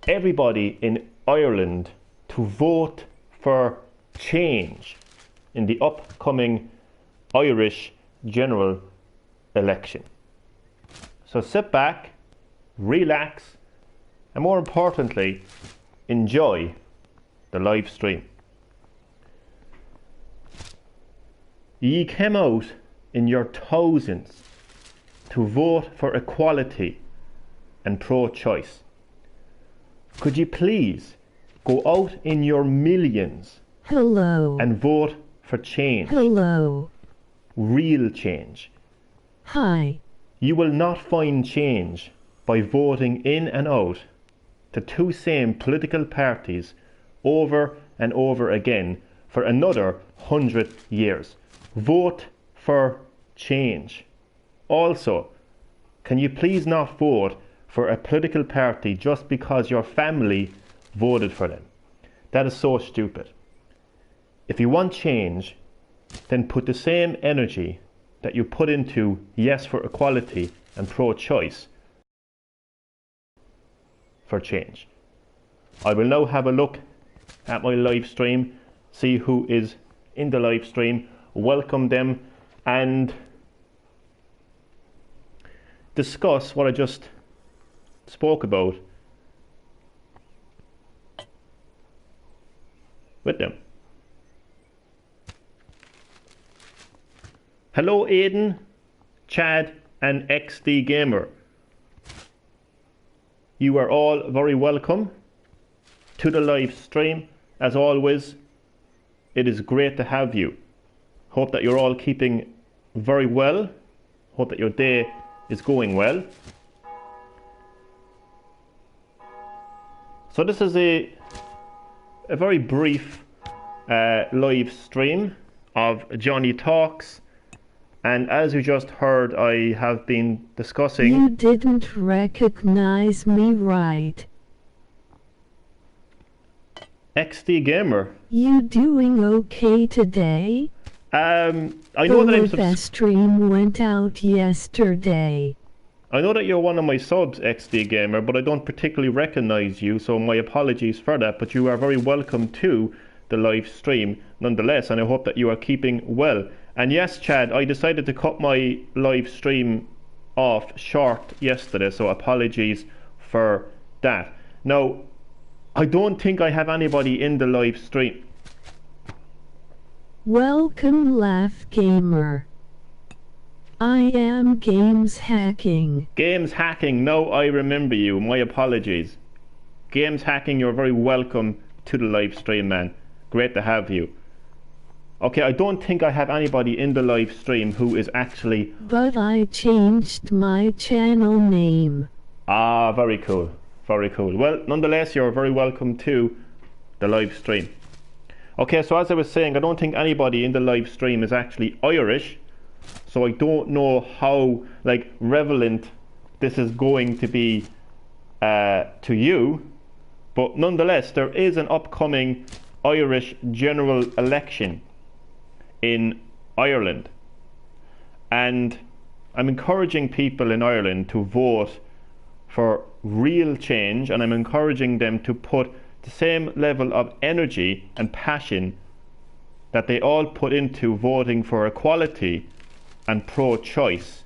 everybody in Ireland to vote for change in the upcoming Irish general election. So sit back, relax, and more importantly, enjoy the live stream. Ye came out in your thousands to vote for equality and pro-choice. Could you please go out in your millions and vote for change? Real change. Hi. You will not find change by voting in and out the two same political parties over and over again for another 100 years. Vote for change. Also, can you please not vote for a political party just because your family voted for them? That is so stupid. If you want change, then put the same energy that you put into yes for equality and pro-choice for change. I will now have a look at my live stream, see who is in the live stream, welcome them, and discuss what I just spoke about with them. Hello Aidan, Chad and XD Gamer. You are all very welcome to the live stream. As always, it is great to have you. Hope that you're all keeping very well. Hope that your day is going well. So this is a very brief live stream of Johnny Talks. And as you just heard, I have been discussing... You didn't recognize me, right? XD Gamer. You doing okay today? I know that the stream went out yesterday. I know that you're one of my subs, XD Gamer, but I don't particularly recognize you, so my apologies for that. But you are very welcome to the live stream nonetheless, and I hope that you are keeping well. And yes, Chad, I decided to cut my live stream off short yesterday, so apologies for that. Now, I don't think I have anybody in the live stream. Welcome, Laugh Gamer. I am Games Hacking. Games Hacking, now I remember you. My apologies. Games Hacking, you're very welcome to the live stream, man. Great to have you. Okay, I don't think I have anybody in the live stream who is actually... But I changed my channel name. Ah, very cool. Very cool. Well, nonetheless, you're very welcome to the live stream. Okay, so as I was saying, I don't think anybody in the live stream is actually Irish. So I don't know how, relevant this is going to be to you. But nonetheless, there is an upcoming Irish general election in Ireland, and I'm encouraging people in Ireland to vote for real change, and I'm encouraging them to put the same level of energy and passion that they all put into voting for equality and pro-choice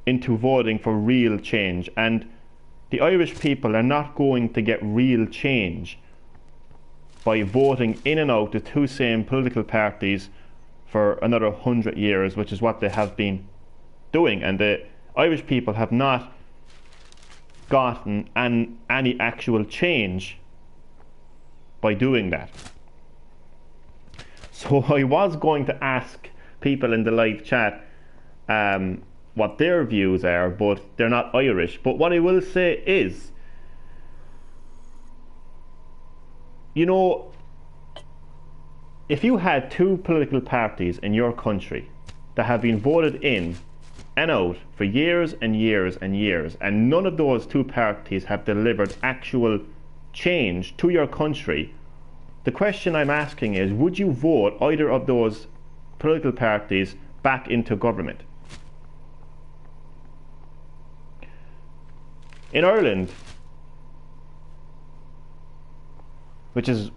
into voting for real change. And the Irish people are not going to get real change by voting in and out the two same political parties for another 100 years, which is what they have been doing. And the Irish people have not gotten any actual change by doing that. So I was going to ask people in the live chat what their views are, but they're not Irish. But what I will say is, you know, if you had two political parties in your country that have been voted in and out for years and years and years, and none of those two parties have delivered actual change to your country, the question I'm asking is, would you vote either of those political parties back into government? In Ireland, which is,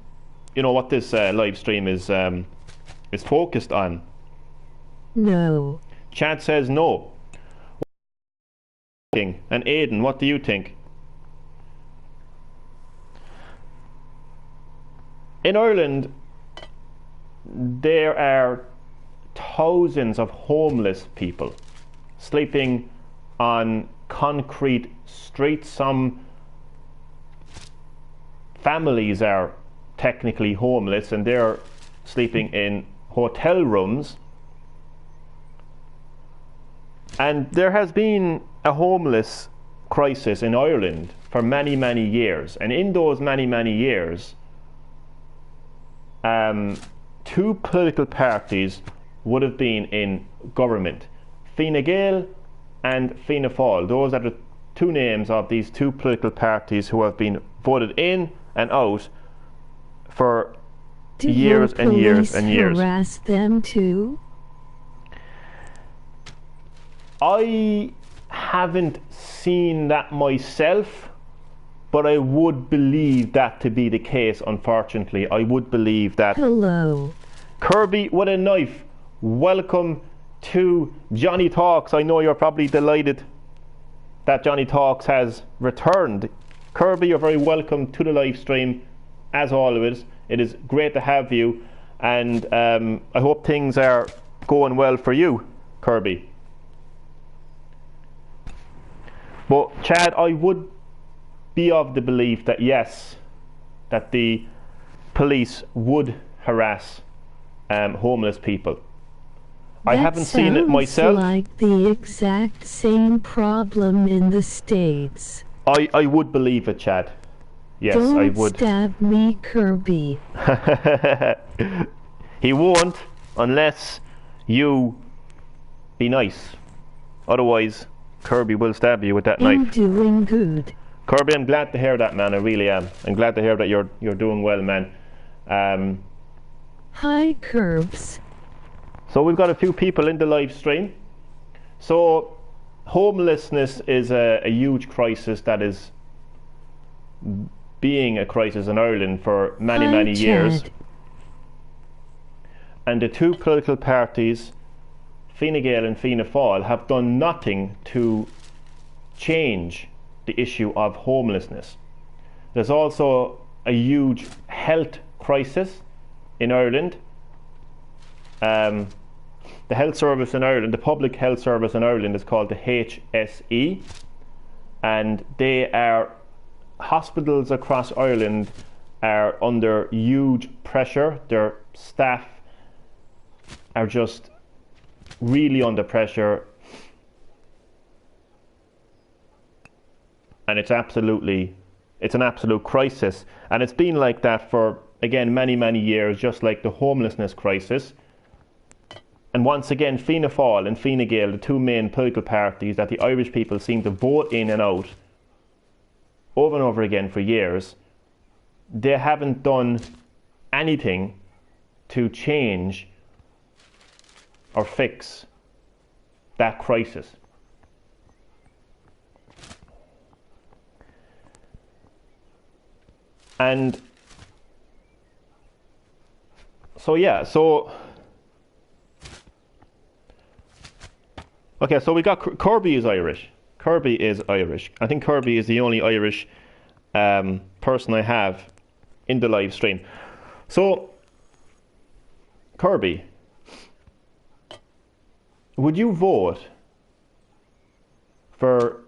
you know, what this live stream is focused on. No. Chad says no. And Aidan, what do you think? In Ireland, there are thousands of homeless people sleeping on concrete streets. Some families are technically homeless and they're sleeping in hotel rooms. And there has been a homeless crisis in Ireland for many, many years. And in those many, many years, two political parties would have been in government. Fine Gael and Fianna Fáil. Those are the two names of these two political parties who have been voted in and out for years and years and years. Did harass them too? I haven't seen that myself, but I would believe that to be the case, unfortunately. I would believe that. Hello. Kirby with a knife. Welcome to Johnny Talks. I know you're probably delighted that Johnny Talks has returned. Kirby, you're very welcome to the live stream, as always. It is great to have you, and I hope things are going well for you, Kirby. But Chad, I would be of the belief that yes, that the police would harass homeless people. I haven't seen it myself. That sounds like the exact same problem in the States. I would believe it, Chad. Yes, Don't I would. stab me, Kirby. He won't unless you be nice. Otherwise, Kirby will stab you with that I'm knife. doing good. Kirby, I'm glad to hear that, man. I really am. I'm glad to hear that you're doing well, man. Hi, Curbs. So we've got a few people in the live stream. So homelessness is a huge crisis that is being a crisis in Ireland for many, many years. And the two political parties, Fine Gael and Fianna Fáil, have done nothing to change the issue of homelessness. There's also a huge health crisis in Ireland. The health service in Ireland, the public health service in Ireland, is called the HSE, and hospitals across Ireland are under huge pressure. Their staff are just really under pressure, and it's an absolute crisis, and it's been like that for, again, many, many years, just like the homelessness crisis. And once again, Fianna Fáil and Fine Gael, the two main political parties that the Irish people seem to vote in and out over and over again for years, they haven't done anything to change or fix that crisis. And so okay, so we got Kirby is Irish. Kirby is Irish. I think Kirby is the only Irish person I have in the live stream. So, Kirby, would you vote for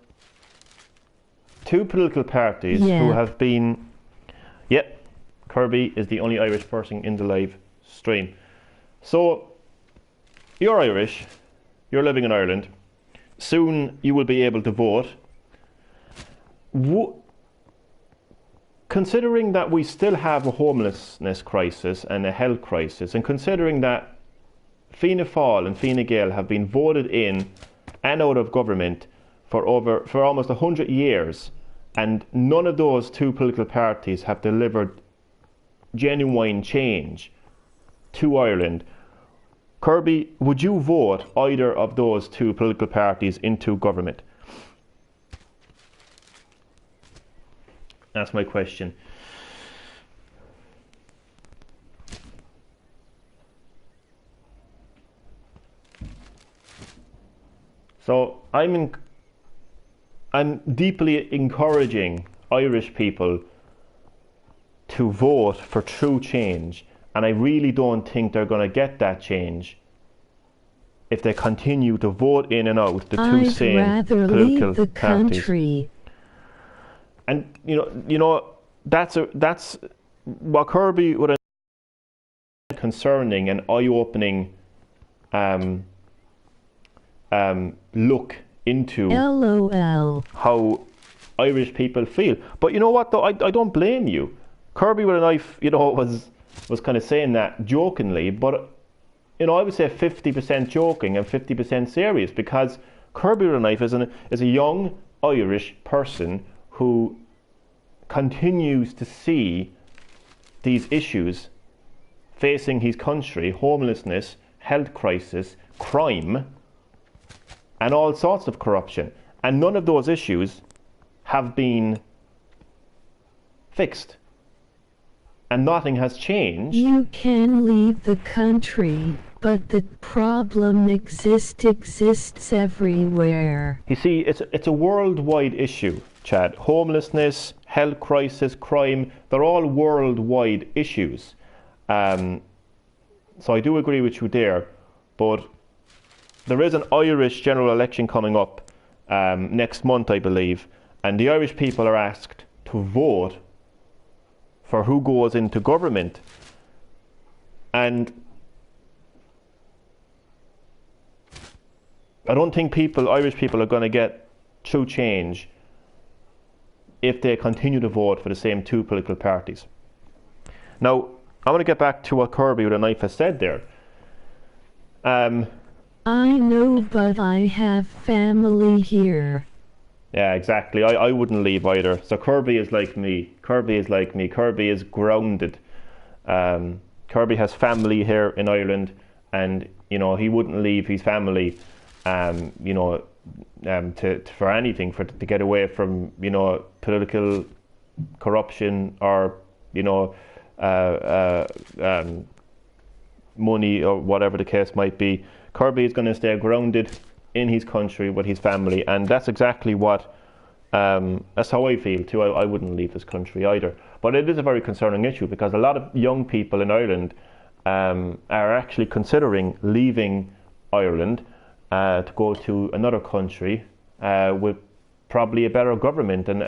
two political parties who have been... Yep, Kirby is the only Irish person in the live stream. So, you're Irish. You're living in Ireland. Soon you will be able to vote. Considering that we still have a homelessness crisis and a health crisis, and considering that Fianna Fáil and Fine Gael have been voted in and out of government for almost 100 years, and none of those two political parties have delivered genuine change to Ireland, Kirby, would you vote either of those two political parties into government? That's my question. So I'm deeply encouraging Irish people to vote for true change, and I really don't think they're going to get that change if they continue to vote in and out the two same rather political leave the parties. country. And that's what Kirby would have concerning and eye-opening look into LOL. how Irish people feel. But you know what though, I don't blame you. Kirby with a knife, was kind of saying that jokingly, but I would say 50% joking and 50% serious, because Kirby with a knife is a young Irish person who continues to see these issues facing his country: homelessness, health crisis, crime, and all sorts of corruption. And none of those issues have been fixed. And nothing has changed. You can leave the country, but the problem exists everywhere. You see, it's a worldwide issue, Chad. Homelessness, health crisis, crime, they're all worldwide issues. So I do agree with you there, but there is an Irish general election coming up next month, I believe, and the Irish people are asked to vote for who goes into government. And I don't think Irish people are going to get true change if they continue to vote for the same two political parties. Now, I want to get back to what Kirby with a knife has said there. I know, but I have family here. Yeah, exactly. I wouldn't leave either. So Kirby is like me. Kirby is grounded. Kirby has family here in Ireland, and he wouldn't leave his family for anything, to get away from political corruption or money or whatever the case might be. Kirby is going to stay grounded in his country with his family, and that's exactly what that's how I feel too. I wouldn't leave this country either. But it is a very concerning issue, because a lot of young people in Ireland are actually considering leaving Ireland to go to another country with probably a better government and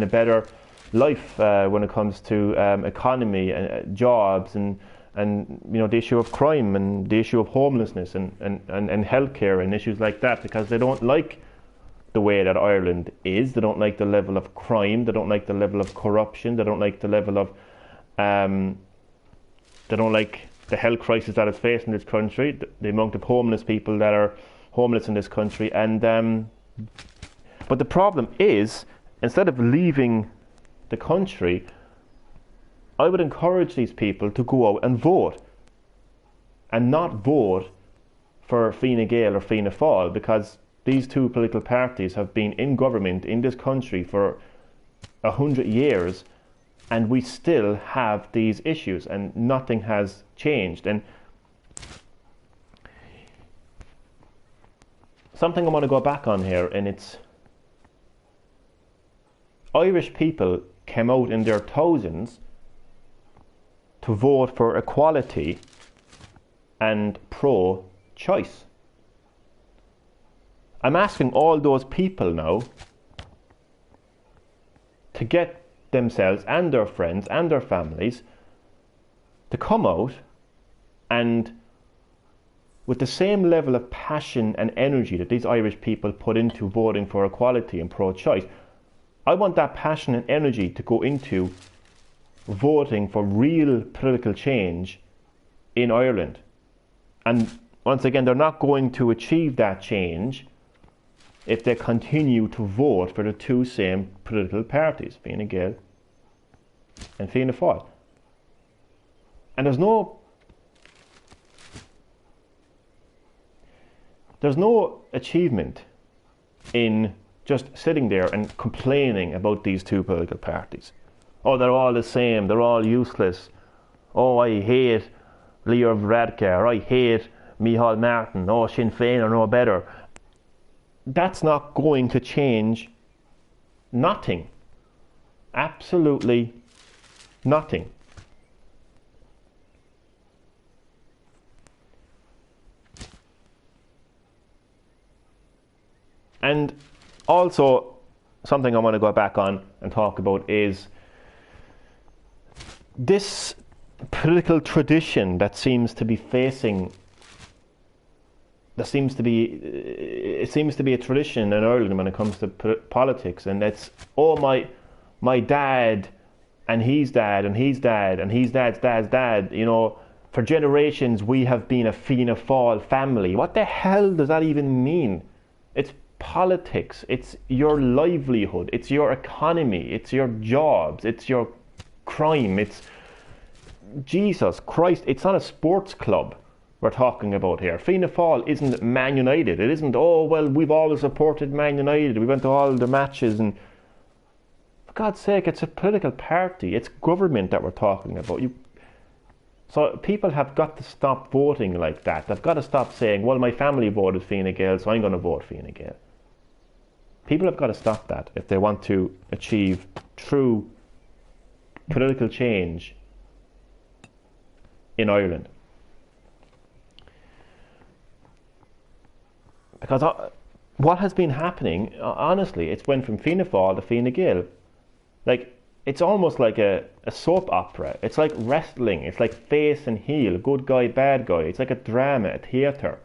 a better life when it comes to economy and jobs and the issue of crime and the issue of homelessness and healthcare and issues like that, because they don't like the way that Ireland is. They don't like the level of crime. They don't like the level of corruption. They don't like the level of they don't like the health crisis that is facing this country, the amount of homeless people that are homeless in this country. And but the problem is, instead of leaving the country, I would encourage these people to go out and vote, and not vote for Fine Gael or Fianna Fáil, because these two political parties have been in government in this country for 100 years, and we still have these issues, and nothing has changed. And something I want to go back on here, and it's Irish people came out in their thousands to vote for equality and pro-choice. I'm asking all those people now to get themselves and their friends and their families to come out and, with the same level of passion and energy that these Irish people put into voting for equality and pro-choice, I want that passion and energy to go into voting for real political change in Ireland. And once again, they're not going to achieve that change if they continue to vote for the two same political parties, Fine Gael and Fianna Fáil. And there's no achievement in just sitting there and complaining about these two political parties. Oh, they're all the same, they're all useless. Oh, I hate Leo Varadkar, I hate Micheál Martin. Oh, Sinn Féin are no better. that's not going to change nothing. Absolutely nothing. And also, something I want to go back on and talk about is this political tradition that seems to be facing. It seems to be a tradition in Ireland when it comes to politics, and it's, oh, my dad, and he's dad, and he's dad, and he's dad's dad's dad. You know, for generations we have been a Fianna Fáil family. What the hell does that even mean? It's politics. It's your livelihood. It's your economy. It's your jobs. It's your crime. It's Jesus Christ. It's not a sports club we're talking about here. Fianna Fáil isn't Man United. It isn't, oh, well, we've always supported Man United. We went to all the matches. And for God's sake, it's a political party. It's government that we're talking about. So people have got to stop voting like that. They've got to stop saying, well, my family voted Fine Gael, so I'm going to vote Fine Gael. People have got to stop that if they want to achieve true political change in Ireland. Because what has been happening, honestly, it's went from Fianna Fáil to Fine Gael. Like, it's almost like a soap opera. It's like wrestling. It's like face and heel, good guy, bad guy. It's like a drama, a theatre.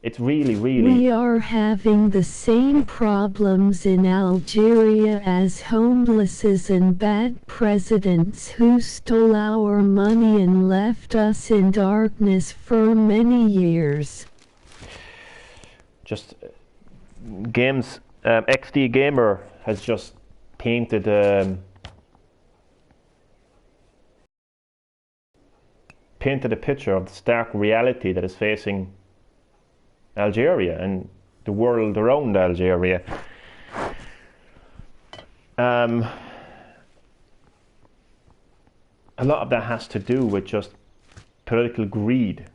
It's really, really... We are having the same problems in Algeria as homelesses and bad presidents who stole our money and left us in darkness for many years. Just games, XD Gamer has just painted a picture of the stark reality that is facing Algeria and the world around Algeria. A lot of that has to do with just political greed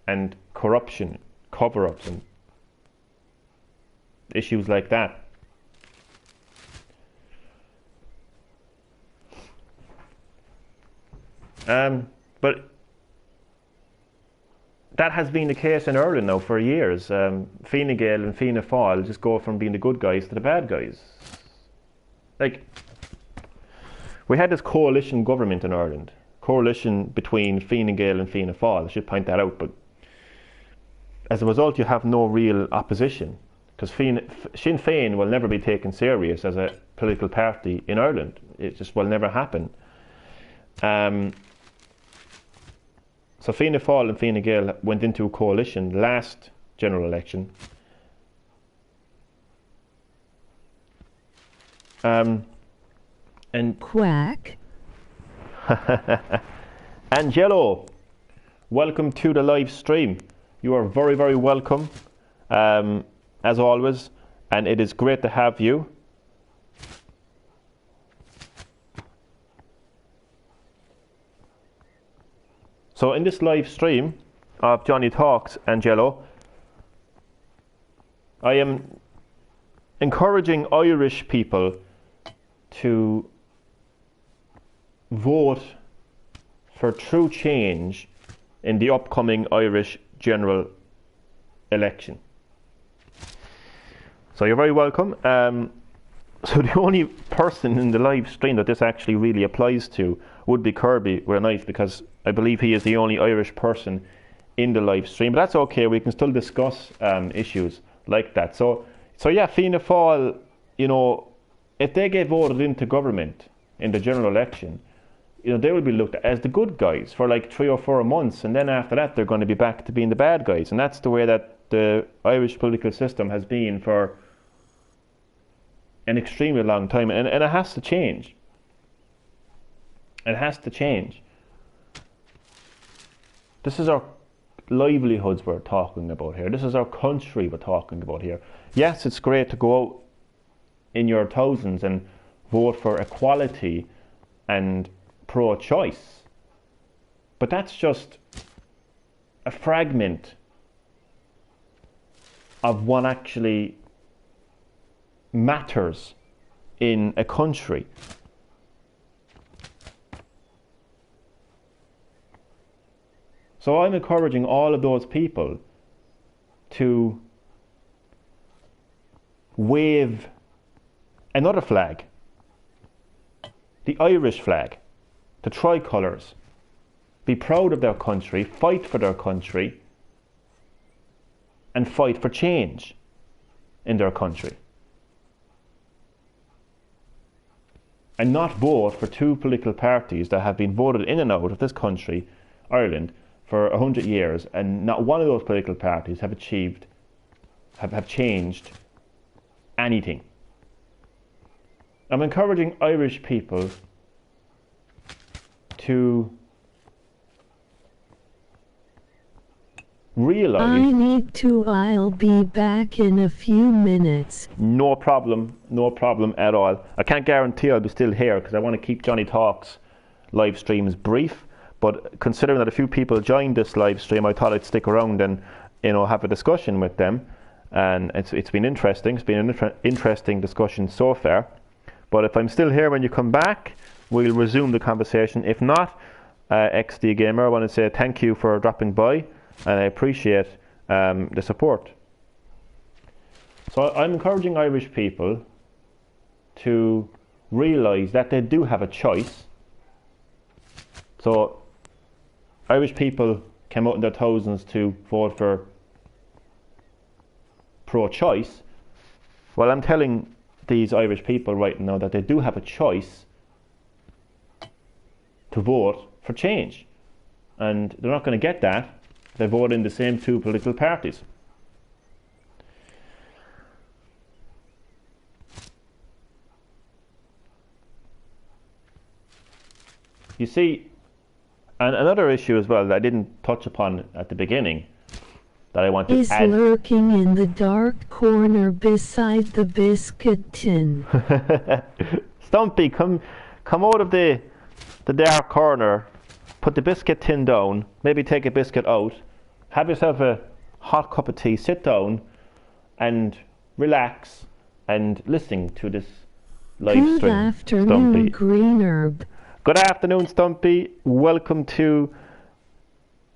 and corruption, cover-ups and issues like that. But that has been the case in Ireland now for years. Fine Gael and Fianna Fáil just go from being the good guys to the bad guys. Like, we had this coalition government in Ireland, coalition between Fine Gael and Fianna Fáil. I should point that out, but as a result, you have no real opposition, because Sinn Féin will never be taken serious as a political party in Ireland. It just will never happen. So Fianna Fáil and Fine Gael went into a coalition last general election. And Quack. Angelo, welcome to the live stream. You are very, very welcome, as always, and it is great to have you. So in this live stream of Johnny Talks, Angelo, I am encouraging Irish people to vote for true change in the upcoming Irish general election. So you're very welcome. So the only person in the live stream that this actually really applies to would be Kirby with a knife, because I believe he is the only Irish person in the live stream. But that's okay, we can still discuss issues like that. So yeah, Fianna Fáil, you know, if they get voted into government in the general election, you know, they will be looked at as the good guys for like 3 or 4 months, and then after that they're going to be back to being the bad guys. And that's the way that the Irish political system has been for an extremely long time, and it has to change. It has to change. This is our livelihoods we're talking about here. This is our country we're talking about here. Yes, it's great to go out in your thousands and vote for equality and pro-choice, but that's just a fragment of what actually matters in a country. So I'm encouraging all of those people to wave another flag, the Irish flag, the tricolours, be proud of their country, fight for their country, and fight for change in their country. And not vote for two political parties that have been voted in and out of this country, Ireland, for 100 years, and not one of those political parties have changed anything. I'm encouraging Irish people to realise... I need to, I'll be back in a few minutes. No problem at all. I can't guarantee I'll be still here because I want to keep Johnny Talks live streams brief, but considering that a few people joined this live stream, I thought I'd stick around and have a discussion with them, and it's been interesting. It's been an interesting discussion so far. But if I'm still here when you come back, we'll resume the conversation. If not, XD Gamer, I want to say thank you for dropping by, and I appreciate the support. So I'm encouraging Irish people to realise that they do have a choice. So Irish people came out in their thousands to vote for pro-choice. Well, I'm telling these Irish people right now that they do have a choice to vote for change, and they're not going to get that if they vote in the same two political parties. You see, and another issue as well that I didn't touch upon at the beginning that I want to is add. Lurking in the dark corner beside the biscuit tin. Stumpy, come out of the dark corner, put the biscuit tin down, maybe take a biscuit out, have yourself a hot cup of tea, sit down and relax and listen to this live stream. Good afternoon, Stumpy. GreenHerb. Good afternoon, Stumpy. Welcome to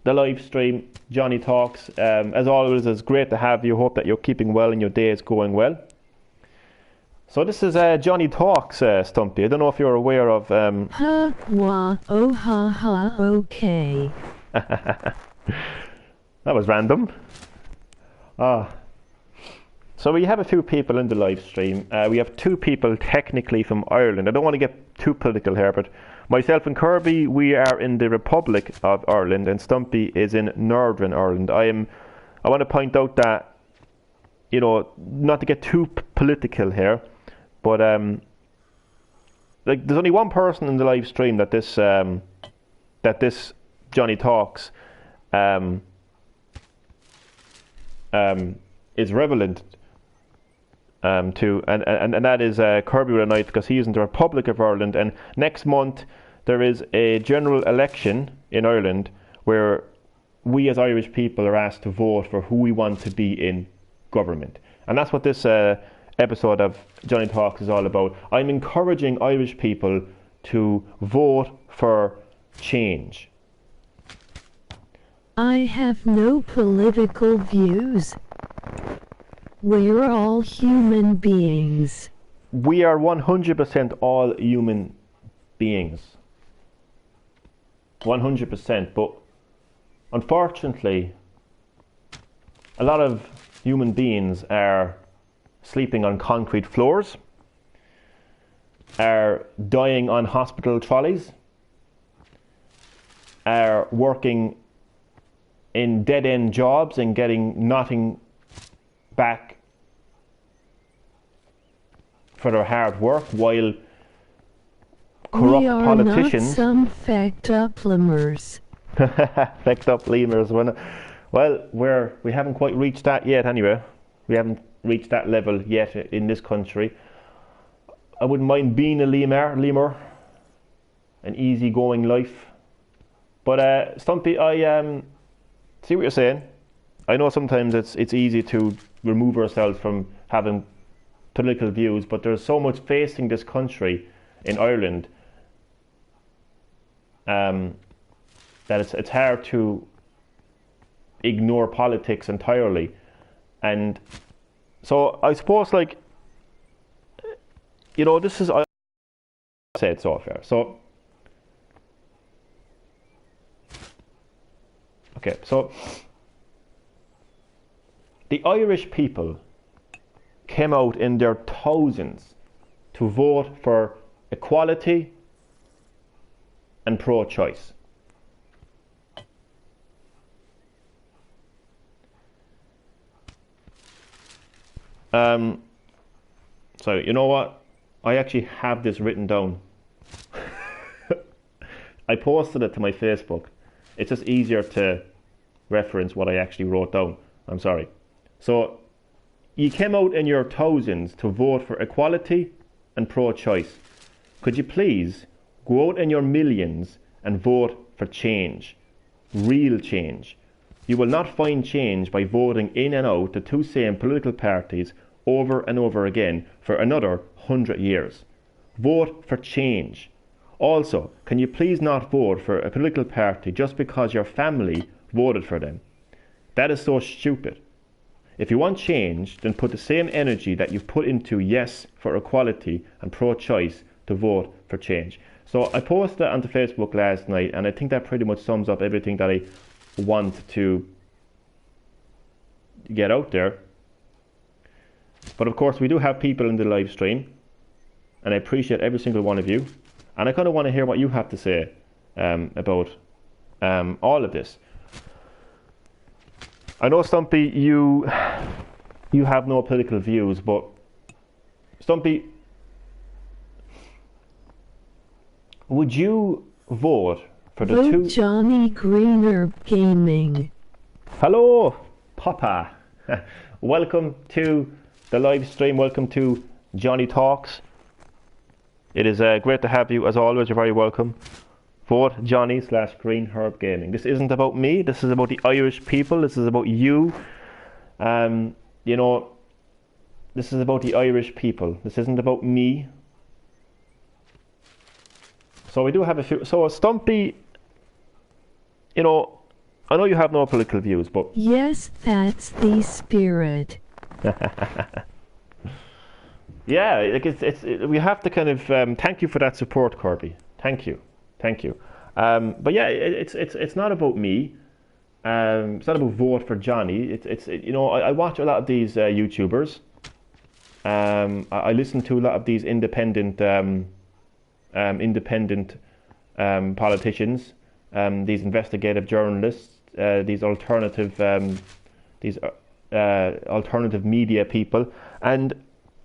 the live stream, Johnny Talks. As always, it's great to have you. Hope that you're keeping well and your day is going well. So this is Johnny Talks, Stumpy. I don't know if you're aware of... Ha, wah, oh, ha, ha, okay. That was random. So we have a few people in the live stream. We have two people technically from Ireland. I don't want to get too political here, but myself and Kirby, we are in the Republic of Ireland, and Stumpy is in Northern Ireland. I want to point out that, not to get too political here, but there's only one person in the live stream that this Johnny Talks is relevant to, and that is Kirby with a knife, because he's in the Republic of Ireland, and next month there is a general election in Ireland where we as Irish people are asked to vote for who we want to be in government, and that's what this episode of Johnny Talks is all about. I'm encouraging Irish people to vote for change. I have no political views. We're all human beings. We are 100% all human beings. 100%. But unfortunately, a lot of human beings are sleeping on concrete floors, are dying on hospital trolleys, are working in dead-end jobs and getting nothing back for their hard work, while corrupt politicians... We are not some fecked-up lemurs. Fecked-up lemurs. Well, we haven't quite reached that yet anyway. We haven't reached that level yet in this country. I wouldn't mind being a lemur. An easy-going life. But Stumpy, I see what you're saying. I know sometimes it's easy to remove ourselves from having political views, but there's so much facing this country in Ireland that it's hard to ignore politics entirely. And so I suppose, like, you know, this is, I said so far. So, okay, so the Irish people came out in their thousands to vote for equality and pro-choice. So you know what? I actually have this written down. I posted it to my Facebook. It's just easier to reference what I actually wrote down. I'm sorry. So, you came out in your thousands to vote for equality and pro-choice. Could you please go out in your millions and vote for change? Real change. You will not find change by voting in and out the two same political parties over and over again for another 100 years. Vote for change. Also, can you please not vote for a political party just because your family voted for them? That is so stupid. If you want change, then put the same energy that you've put into yes for equality and pro-choice to vote for change. So I posted that onto Facebook last night, and I think that pretty much sums up everything that I want to get out there. But of course, we do have people in the live stream, and I appreciate every single one of you. And I kind of want to hear what you have to say about all of this. I know, Stumpy, you have no political views, but Stumpy, would you vote for the two... Johnny GreenHerb-Gaming. Hello, Papa. Welcome to the live stream. Welcome to Johnny Talks. It is great to have you, as always. You're very welcome. Vote Johnny/GreenHerb-Gaming. This isn't about me. This is about the Irish people. This is about you. You know, this is about the Irish people. This isn't about me. So we do have a few. So Stumpy, you know, I know you have no political views, but... Yes, that's the spirit. Yeah, like we have to kind of thank you for that support, Kirby. Thank you. But yeah, it's not about me. It's not about vote for Johnny. You know, I watch a lot of these YouTubers. I listen to a lot of these independent politicians, these investigative journalists, these alternative media people, and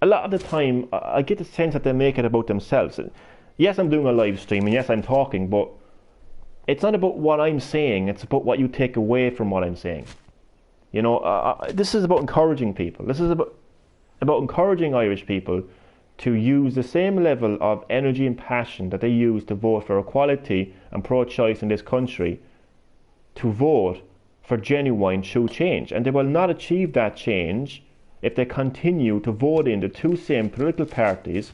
a lot of the time I get the sense that they make it about themselves. Yes, I'm doing a live stream, and yes, I'm talking, but it's not about what I'm saying, it's about what you take away from what I'm saying. You know, this is about encouraging people. This is about encouraging Irish people to use the same level of energy and passion that they use to vote for equality and pro-choice in this country, to vote for genuine true change. And they will not achieve that change if they continue to vote in the two same political parties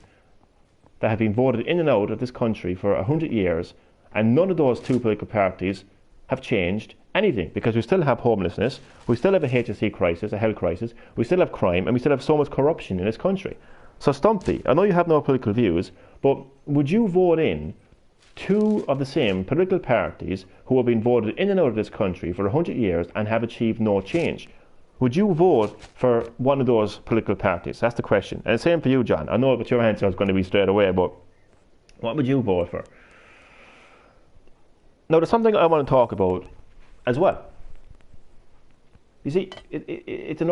that have been voted in and out of this country for 100 years, and none of those two political parties have changed anything, because we still have homelessness, we still have a HSE crisis, a health crisis, we still have crime, and we still have so much corruption in this country. So Stumpy, I know you have no political views, but would you vote in two of the same political parties who have been voted in and out of this country for 100 years and have achieved no change? Would you vote for one of those political parties? That's the question. And same for you, John. I know what your answer is going to be straight away, but what would you vote for? Now, there's something I want to talk about as well. You see, it's an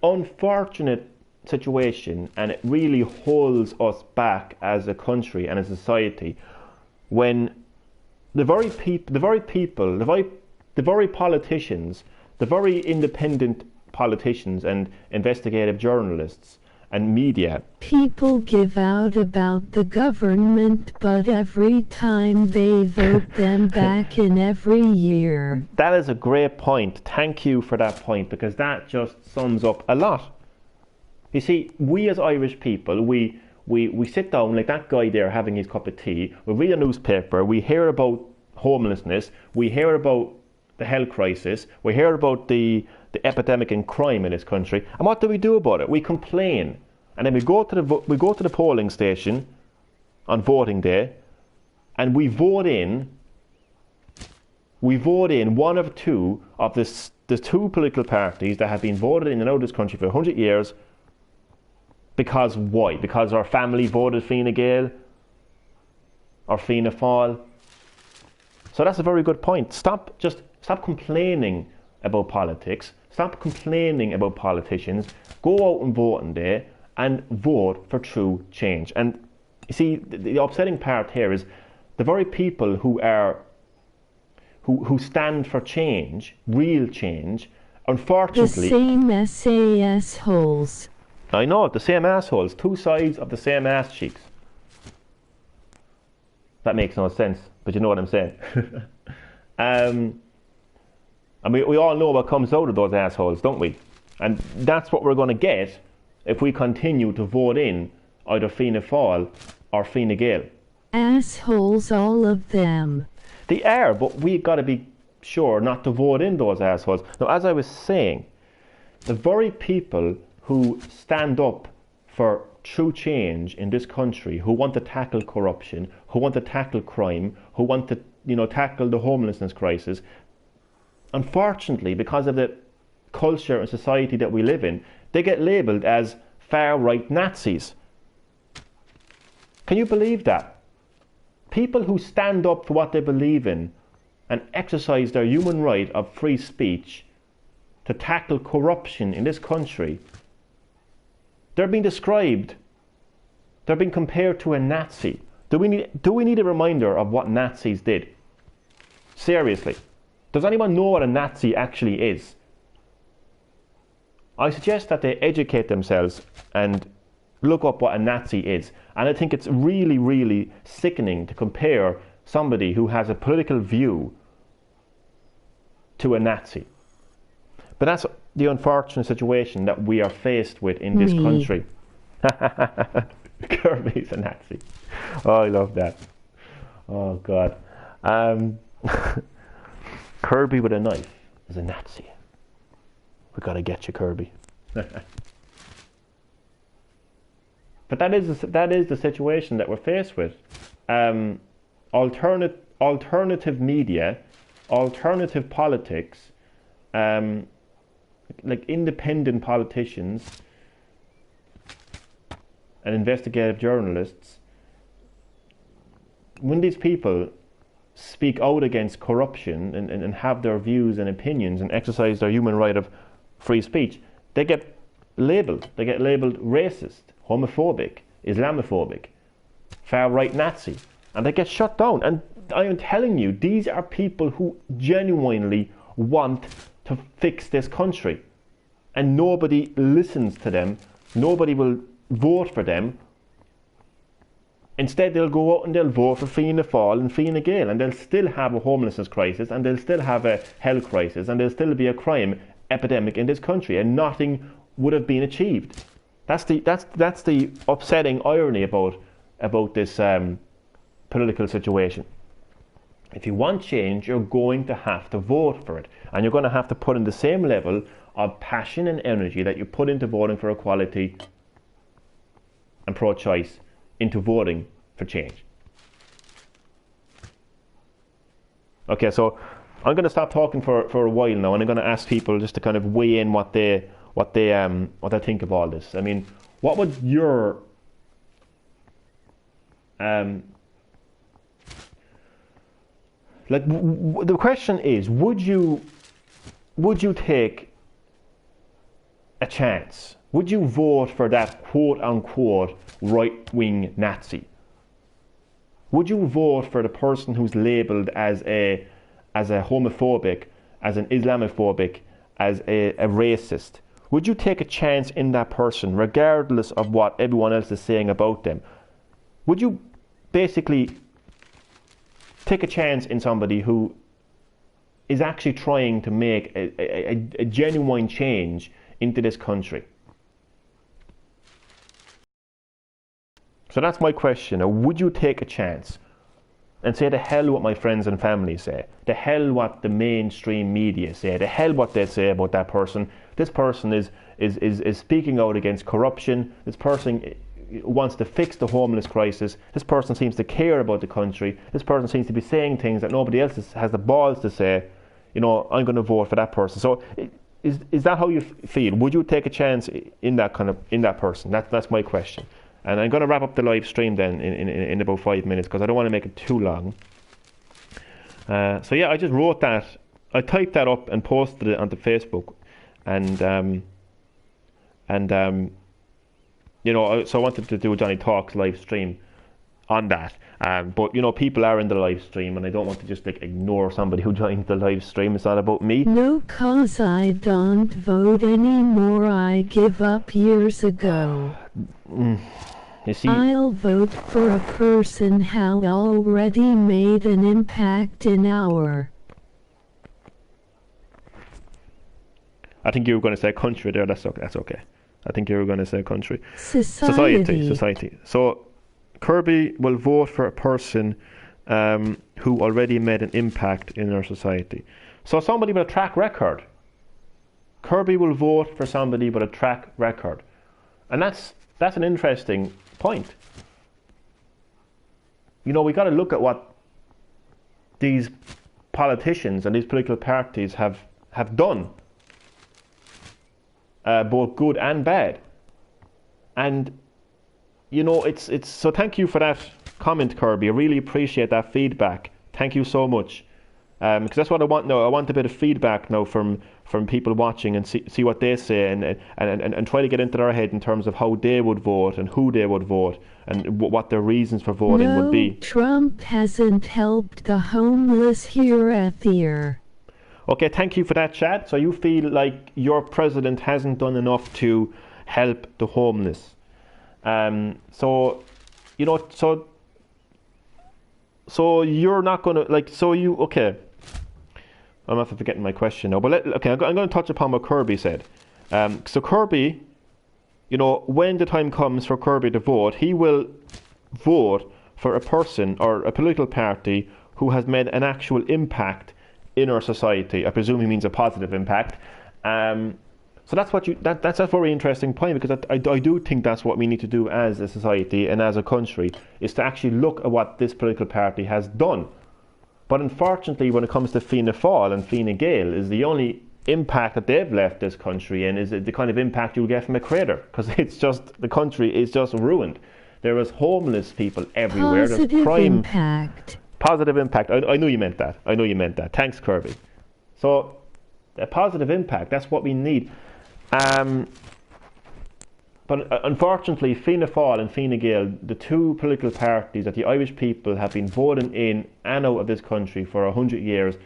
unfortunate situation, and it really holds us back as a country and a society when the very politicians, the very independent politicians and investigative journalists and media. People give out about the government, but every time they vote them back in every year. That is a great point. Thank you for that point, because that just sums up a lot. You see, we as Irish people, we sit down like that guy there having his cup of tea, we read a newspaper, we hear about homelessness, we hear about the health crisis, we hear about the epidemic in crime in this country, and what do we do about it? We complain, and then we go to the polling station on voting day, and we vote in one of two of the two political parties that have been voted in and out of this country for 100 years. Because why? Because our family voted Fine Gael or Fianna Fáil. So that's a very good point. Stop complaining about politics. Stop complaining about politicians. Go out and vote on day and vote for true change. And you see, the upsetting part here is the very people who stand for change, real change, unfortunately, the same assholes. I know, the same assholes, two sides of the same ass cheeks. That makes no sense, but you know what I'm saying. And we all know what comes out of those assholes, don't we? And that's what we're going to get if we continue to vote in either Fianna Fáil or Fine Gael. Assholes, all of them. They are, but we've got to be sure not to vote in those assholes. Now, as I was saying, the very people who stand up for true change in this country, who want to tackle corruption, who want to tackle crime, who want to, tackle the homelessness crisis, unfortunately, because of the culture and society that we live in, they get labelled as far-right Nazis. Can you believe that? People who stand up for what they believe in and exercise their human right of free speech to tackle corruption in this country, they're being described, they're being compared to a Nazi. Do we need a reminder of what Nazis did? Seriously. Does anyone know what a Nazi actually is? I suggest that they educate themselves and look up what a Nazi is. And I think it's really, really sickening to compare somebody who has a political view to a Nazi. But that's the unfortunate situation that we are faced with in this country. Kirby's a Nazi. Oh, I love that. Oh, God. Kirby with a knife is a Nazi. We got to get you, Kirby. But that is the situation that we're faced with. Alternative media, alternative politics, like independent politicians and investigative journalists, when these people speak out against corruption and have their views and opinions and exercise their human right of free speech, they get labelled. They get labelled racist, homophobic, Islamophobic, far-right Nazi, and they get shut down. And I am telling you, these are people who genuinely want to fix this country, and nobody listens to them. Nobody will vote for them. Instead, they'll go out and they'll vote for Fianna Fáil and Fine Gael, and they'll still have a homelessness crisis, and they'll still have a health crisis, and there'll still be a crime epidemic in this country, and nothing would have been achieved. That's the upsetting irony about this political situation. If you want change, you're going to have to vote for it, and you're going to have to put in the same level of passion and energy that you put into voting for equality and pro-choice into voting for change. Okay, so I'm going to stop talking for a while now, and I'm going to ask people just to kind of weigh in what they think of all this. I mean, what would your the question is, would you take a chance? Would you vote for that quote-unquote right-wing Nazi? Would you vote for the person who's labelled as a homophobic, as an Islamophobic, as a racist? would you take a chance in that person, regardless of what everyone else is saying about them? Would you basically take a chance in somebody who is actually trying to make a genuine change into this country? So that's my question. Would you take a chance and say the hell what my friends and family say, the hell what the mainstream media say, the hell what they say about that person? This person is speaking out against corruption. This person wants to fix the homeless crisis. This person seems to care about the country. This person seems to be saying things that nobody else has the balls to say. You know, I'm going to vote for that person. So is that how you feel? Would you take a chance in that person? That's my question. And I'm going to wrap up the live stream then in about 5 minutes, because I don't want to make it too long. So yeah, I just wrote that. I typed that up and posted it onto Facebook, and you know, so I wanted to do a Johnny Talks live stream on that. But you know, people are in the live stream, and I don't want to just like ignore somebody who joined the live stream. It's not about me. No, cause I don't vote anymore. I give up years ago. You see, I'll vote for a person who already made an impact in our... I think you were going to say country there. That's okay. I think you were going to say country. Society. So Kirby will vote for a person who already made an impact in our society. So somebody with a track record. Kirby will vote for somebody with a track record. And that's an interesting point. You know, we got to look at what these politicians and these political parties have done, both good and bad. And you know, it's so thank you for that comment, Kirby. I really appreciate that feedback. Thank you so much. Because that's what I want now. I want a bit of feedback now from people watching, and see what they say, and try to get into their head in terms of how they would vote and who they would vote and what their reasons for voting would be. Trump hasn't helped the homeless here at here. Okay, thank you for that, chat. So you feel like your president hasn't done enough to help the homeless. So you know, so you're not gonna okay. I'm not forgetting my question now, but I'm going to touch upon what Kirby said. So Kirby, you know, when the time comes for Kirby to vote, he will vote for a person or a political party who has made an actual impact in our society. I presume he means a positive impact. So that's a very interesting point, because I do think that's what we need to do as a society and as a country, is to actually look at what this political party has done. But unfortunately, when it comes to Fianna Fáil and Fine Gael, is the only impact that they've left this country in is the kind of impact you'll get from a crater, because the country is just ruined. There is homeless people everywhere. There's crime. Impact. Positive impact. I knew you meant that. Thanks, Kirby. So a positive impact, that's what we need. But unfortunately, Fianna Fáil and Fine Gael, the two political parties that the Irish people have been voting in and out of this country for 100 years,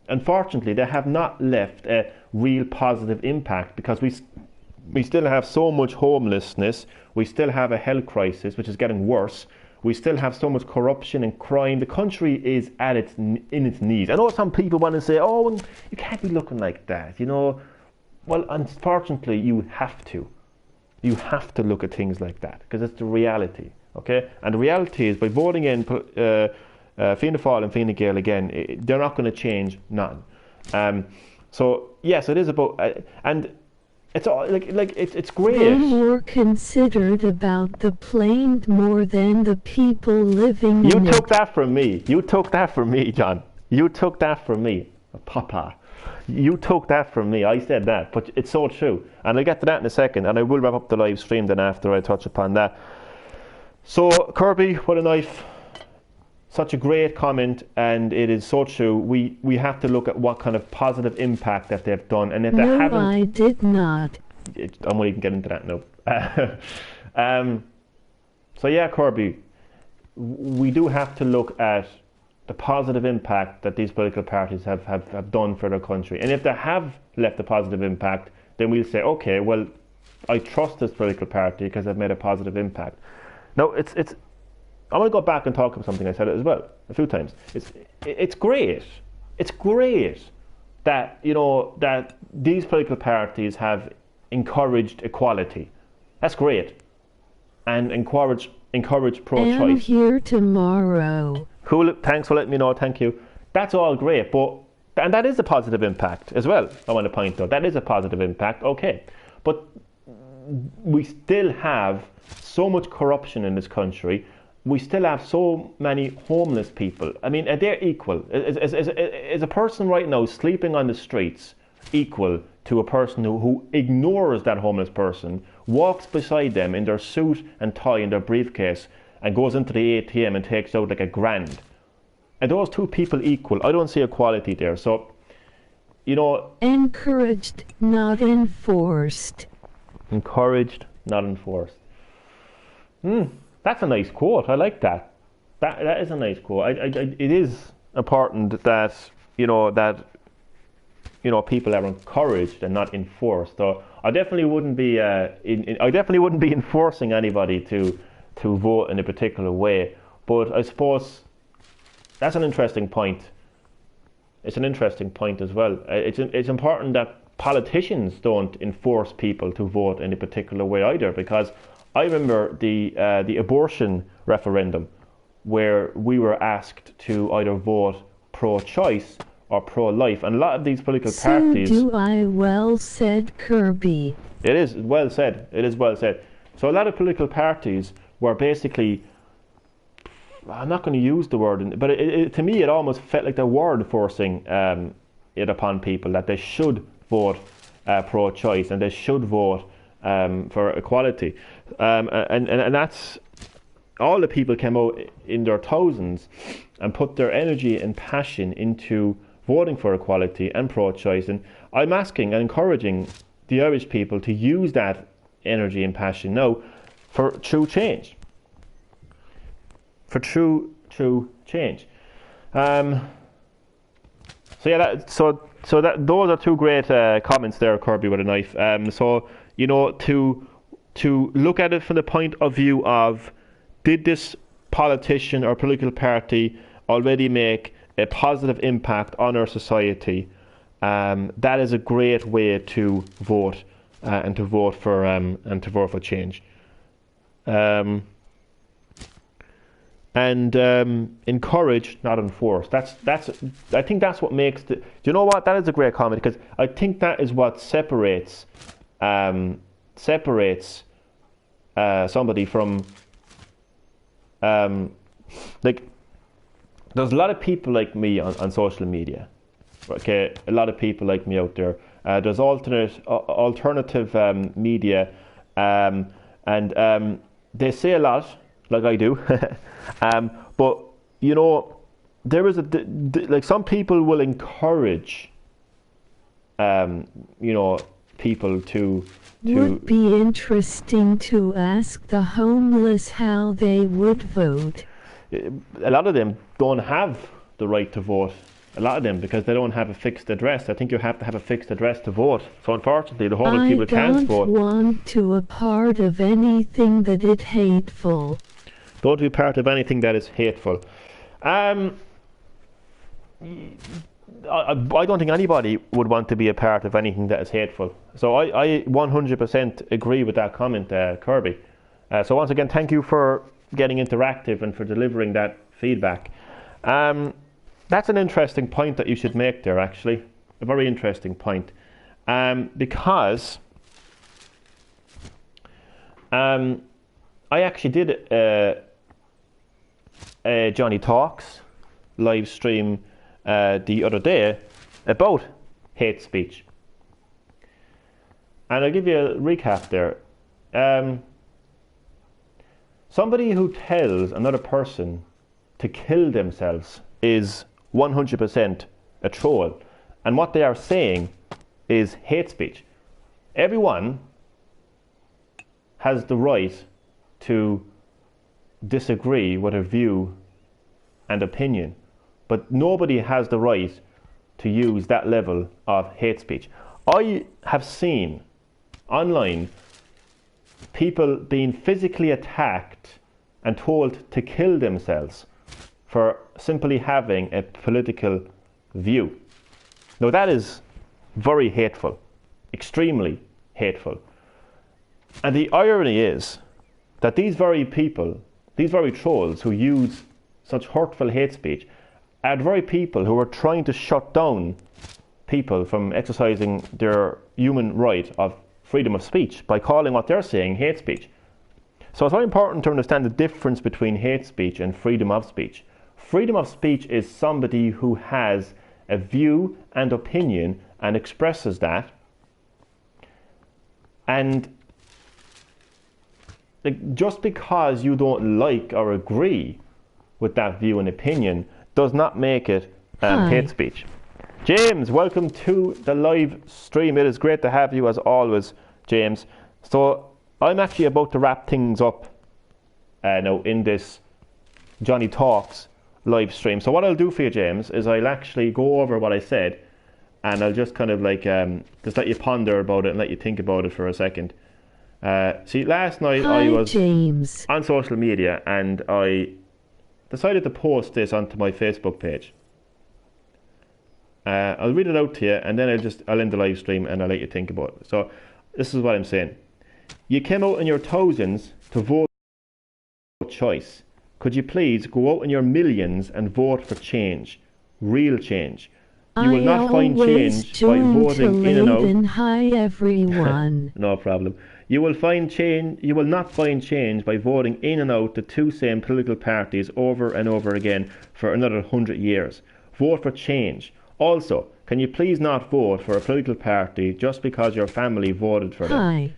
unfortunately, they have not left a real positive impact, because we still have so much homelessness. We still have a health crisis, which is getting worse. We still have so much corruption and crime. The country is in its knees. I know some people want to say, "Oh, you can't be looking like that," you know. Well, unfortunately, you have to. You have to look at things like that, because it's the reality, okay? And the reality is, by voting in Fianna Fáil and Fine Gael again, they're not going to change nothing. So yes, it is about, and it's all it's great. They're more considered about the plane more than the people living in it. You took that from me. You took that from me, John. You took that from me, Papa. You took that from me. I said that, but it's so true. And I'll get to that in a second, and I will wrap up the live stream then after I touch upon that. So, Kirby, what a knife. Such a great comment, and it is so true. We have to look at what kind of positive impact that they've done, and if they haven't... No, I did not. I'm going to get into that now. So yeah, Kirby, we do have to look at the positive impact that these political parties have done for their country. And if they have left a positive impact, then we'll say, okay, well, I trust this political party because they've made a positive impact. Now, I want to go back and talk about something I said as well a few times. It's great. It's great that, you know, that these political parties have encouraged equality. That's great. And encourage pro-choice. I'm here tomorrow. Cool. Thanks for letting me know. Thank you. That's all great, and that is a positive impact as well. I want to point out that is a positive impact. Okay, but we still have so much corruption in this country. We still have so many homeless people. I mean, they're equal. Is a person right now sleeping on the streets equal to a person who ignores that homeless person, walks beside them in their suit and tie and their briefcase, and goes into the ATM and takes out like $1,000? Are those two people equal? I don't see equality there. So, you know... Encouraged, not enforced. Encouraged, not enforced. That's a nice quote. I like that. That is a nice quote. It is important that, people are encouraged and not enforced. So I definitely wouldn't be enforcing anybody to vote in a particular way. But I suppose that's an interesting point. It's an interesting point as well. It's important that politicians don't enforce people to vote in a particular way either, because I remember the abortion referendum where we were asked to either vote pro-choice or pro-life, and a lot of these political parties... So do I. Well said, Kirby. It is well said. It is well said. So a lot of political parties were basically... I'm not going to use the word, but to me it almost felt like they were enforcing it upon people that they should vote pro-choice and they should vote for equality. And that's... All the people came out in their thousands and put their energy and passion into voting for equality and pro-choice. And I'm asking and encouraging the Irish people to use that energy and passion now for true change. For true change. So those are two great comments there, Kirby with a knife. So to look at it from the point of view of, did this politician or political party already make a positive impact on our society? That is a great way to vote and to vote for change. Encourage, not enforce. I think that's what makes the... Do you know what? That is a great comment, because I think that is what separates somebody from... like, there's a lot of people like me on social media. Okay, a lot of people like me out there. There's alternative media, and they say a lot, like I do. But there is like, some people will encourage people to... Would be interesting to ask the homeless how they would vote. A lot of them don't have the right to vote. A lot of them, because they don't have a fixed address. I think you have to have a fixed address to vote. So unfortunately, the homeless people can't vote. I don't want to be a part of anything that is hateful. Don't be part of anything that is hateful. I don't think anybody would want to be a part of anything that is hateful. So I 100% agree with that comment, Kirby. So once again, thank you for getting interactive and for delivering that feedback. That's an interesting point that you should make there, actually. A very interesting point. Because I actually did a Johnny Talks live stream the other day about hate speech. And I'll give you a recap there. Somebody who tells another person to kill themselves is 100% a troll. And what they are saying is hate speech. Everyone has the right to disagree with a view and opinion, but nobody has the right to use that level of hate speech. I have seen online people being physically attacked and told to kill themselves for simply having a political view. Now that is very hateful, extremely hateful. And the irony is that these very people, these very trolls who use such hurtful hate speech, are the very people who are trying to shut down people from exercising their human right of freedom of speech by calling what they're saying hate speech. So it's very important to understand the difference between hate speech and freedom of speech. Freedom of speech is somebody who has a view and opinion and expresses that, and just because you don't like or agree with that view and opinion does not make it hate speech. James, welcome to the live stream. It is great to have you as always, James. So I'm actually about to wrap things up now in this Johnny Talks live stream. So what I'll do for you, James, is I'll actually go over what I said, and I'll just kind of like just let you ponder about it and let you think about it for a second. See, last night I was James. on social media and I decided to post this onto my Facebook page. I'll read it out to you, and then I'll end the live stream and I'll let you think about it. So this is what I'm saying. You came out in your thousands to vote choice. Could you please go out in your millions and vote for change, real change? You will not find change by voting in and out. Hi everyone. No problem. You will not find change by voting in and out the two same political parties over and over again for another 100 years. Vote for change. Also, can you please not vote for a political party just because your family voted for them? Hi.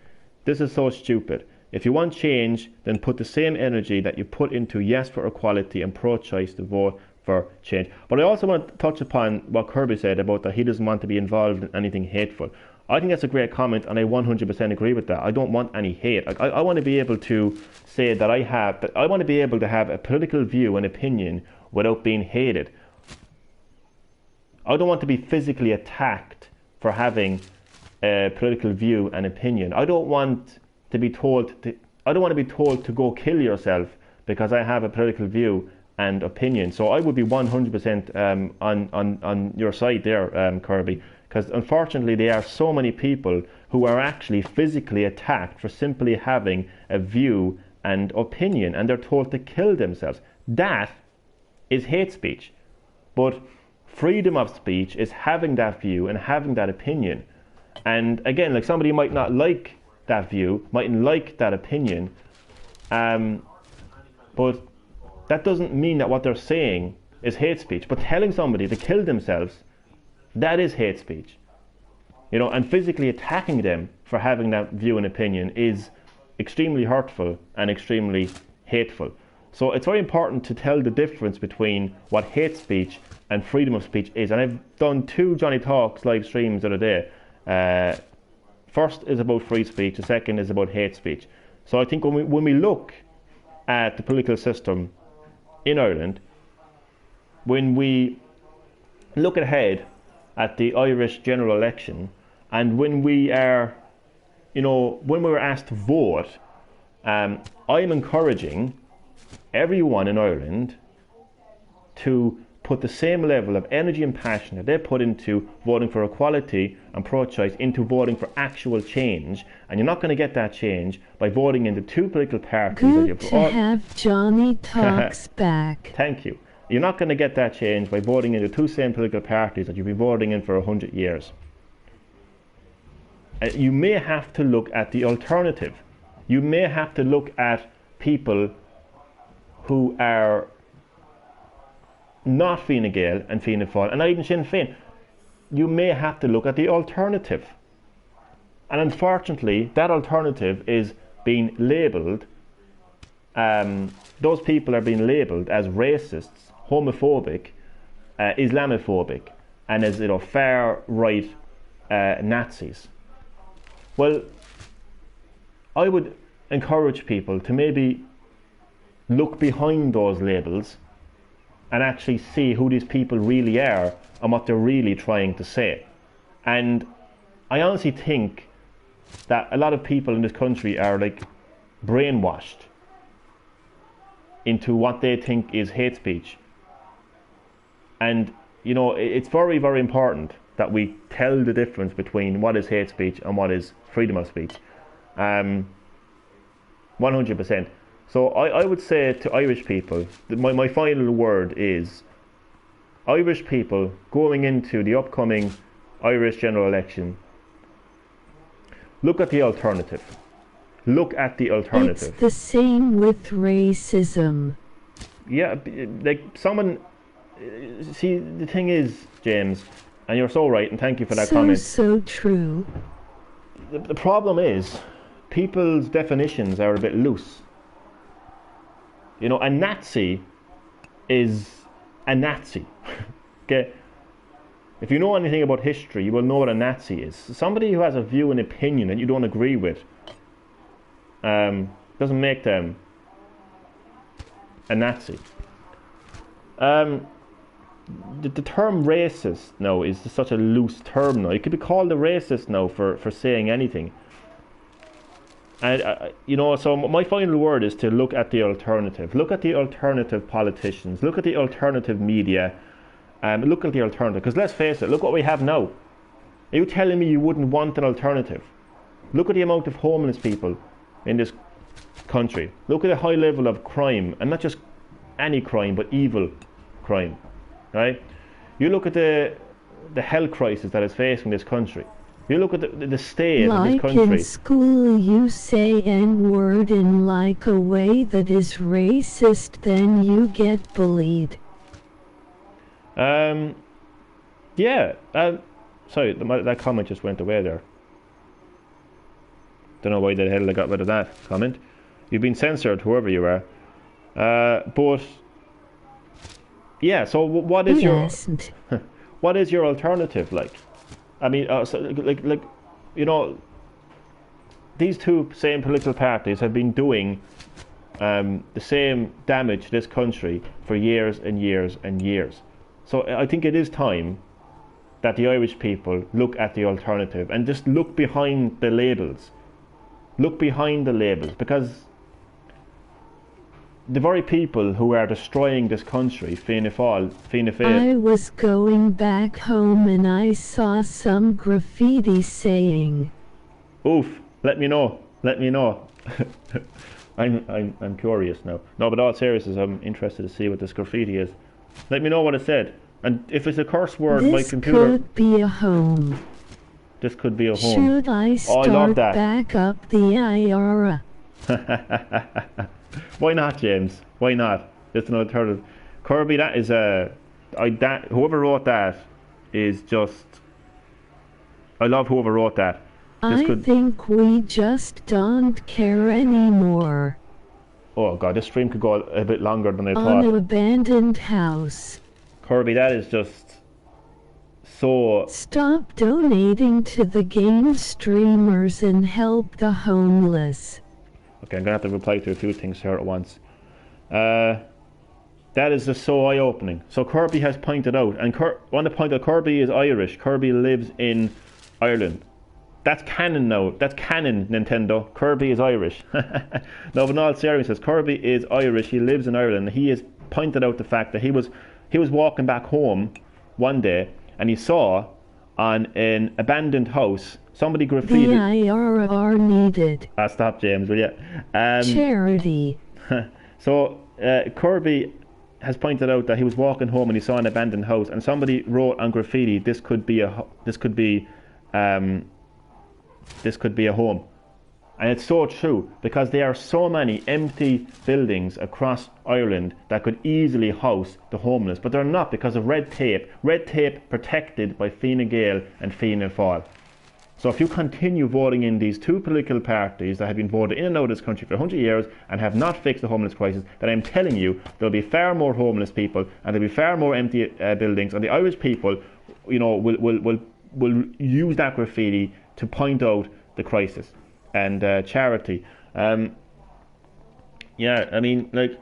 This is so stupid. If you want change, then put the same energy that you put into yes for equality and pro-choice to vote for change. But I also want to touch upon what Kirby said about that he doesn't want to be involved in anything hateful. I think that's a great comment, and I 100% agree with that. I don't want any hate. I want to be able to say that I want to be able to have a political view and opinion without being hated. I don't want to be physically attacked for having a political view and opinion. I don't want to be told to go kill yourself because I have a political view and opinion. So I would be 100% on your side there, Kirby, because unfortunately there are so many people who are actually physically attacked for simply having a view and opinion, and they're told to kill themselves. That is hate speech. But freedom of speech is having that view and having that opinion. And again, like, somebody might not like that view, mightn't like that opinion, but that doesn't mean that what they're saying is hate speech. But telling somebody to kill themselves, that is hate speech. You know, and physically attacking them for having that view and opinion is extremely hurtful and extremely hateful. So it's very important to tell the difference between what hate speech and freedom of speech is. And I've done 2 Johnny Talks live streams the other day. First is about free speech, the second is about hate speech. So I think when we look at the political system in Ireland, when we look ahead at the Irish general election, and when we are, when we were asked to vote, I'm encouraging everyone in Ireland to put the same level of energy and passion that they put into voting for equality and pro-choice into voting for actual change. And you're not going to get that change by voting into 2 political parties. Good to have Johnny Talks back. Thank you. You're not going to get that change by voting into 2 same political parties that you've been voting in for 100 years. You may have to look at the alternative. You may have to look at people who are not Fine Gael and Fianna Fáil, and not even Sinn Féin. You may have to look at the alternative. And unfortunately, that alternative is being labelled, those people are being labelled as racists, homophobic, Islamophobic, and as far right Nazis. Well, I would encourage people to maybe look behind those labels and actually see who these people really are and what they're really trying to say. And I honestly think that a lot of people in this country are like brainwashed into what they think is hate speech. And you know, it's very, very important that we tell the difference between what is hate speech and what is freedom of speech. 100%. So I would say to Irish people, my final word is, Irish people going into the upcoming Irish general election, look at the alternative. Look at the alternative. It's the same with racism. Yeah, like someone, see, the thing is, James, and you're so right, and thank you for that comment. So true. The problem is, people's definitions are a bit loose. You know, a Nazi is a Nazi. Okay? If you know anything about history, you will know what a Nazi is. Somebody who has a view and opinion that you don't agree with doesn't make them a Nazi. The term racist now is such a loose term now. You could be called a racist now for saying anything. And you know, so my final word is to look at the alternative. Look at the alternative politicians. Look at the alternative media. Look at the alternative. Because let's face it, look what we have now. Are you telling me you wouldn't want an alternative? Look at the amount of homeless people in this country. Look at the high level of crime, and not just any crime, but evil crime. Right? You look at the health crisis that is facing this country. You look at the state of this country. Like in school you say N-word in like a way that is racist, then you get bullied. Yeah. Sorry, that comment just went away there. Don't know why the hell I got rid of that comment. You've been censored, whoever you are. But yeah. So what is your what is your alternative like? I mean, so like you know, these two same political parties have been doing the same damage to this country for years and years and years. So I think it is time that the Irish people look at the alternative and just look behind the labels. Look behind the labels, because the very people who are destroying this country, Fianna Fáil. I was going back home and I saw some graffiti saying, "Oof, let me know. Let me know." I'm curious now. No, but all seriousness, I'm interested to see what this graffiti is. Let me know what it said. And if it's a curse word, my computer. This could be a home. This could be a home. Should I start back up the IRA? Why not, James? Why not? It's an alternative. Kirby, that is whoever wrote that is just. I love whoever wrote that. I think we just don't care anymore. Oh God, this stream could go a bit longer than I thought. On an abandoned house. Kirby, that is just so. Stop donating to the game streamers and help the homeless. Okay, I'm gonna have to reply to a few things here at once. That is just so eye-opening. So Kirby has pointed out, and I want to point out, Kirby is Irish. Kirby lives in Ireland. That's canon now. That's canon, Nintendo. Kirby is Irish. No, but in all seriousness, Kirby is Irish. He lives in Ireland. He has pointed out the fact that he was walking back home one day and he saw on an abandoned house somebody graffitied. The IRA are needed. Stop, James, will you? Charity. So Kirby has pointed out that he was walking home and he saw an abandoned house and somebody wrote on graffiti, this could be a home. And it's so true, because there are so many empty buildings across Ireland that could easily house the homeless, but they're not because of red tape protected by Fine Gael and Fianna Fáil. So if you continue voting in these two political parties that have been voted in and out of this country for 100 years and have not fixed the homeless crisis, then I'm telling you there'll be far more homeless people and there'll be far more empty buildings, and the Irish people, you know, will use that graffiti to point out the crisis. And charity. Yeah, I mean, like,